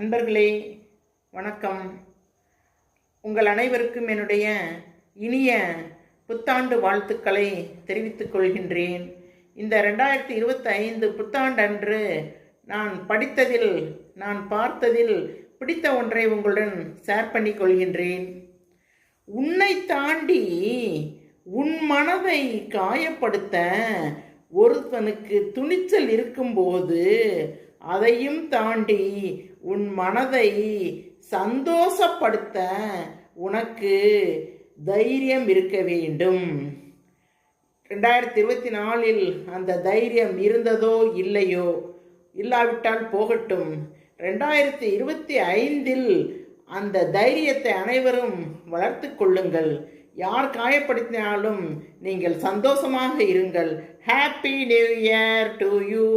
நண்பர்களே வணக்கம். உங்கள் அனைவருக்கும் என்னுடைய இனிய புத்தாண்டு வாழ்த்துக்களை தெரிவித்துக் கொள்கின்றேன். இந்த 2025 புத்தாண்டன்று நான் படித்ததில், நான் பார்த்ததில் பிடித்த ஒன்றை உங்களுடன் ஷேர் பண்ணி கொள்கின்றேன். உன்னை தாண்டி உன் மனதை காயப்படுத்த ஒருவனுக்கு துணிச்சல் இருக்கும்போது அதையும் தாண்டி உன் மனதை சந்தோஷப்படுத்த உனக்கு தைரியம் இருக்க வேண்டும். 2024 அந்த தைரியம் இருந்ததோ இல்லையோ, இல்லாவிட்டால் போகட்டும். 2025 அந்த தைரியத்தை அனைவரும் வளர்த்து கொள்ளுங்கள். யார் காயப்படுத்தினாலும் நீங்கள் சந்தோஷமாக இருங்கள். Happy new year to you.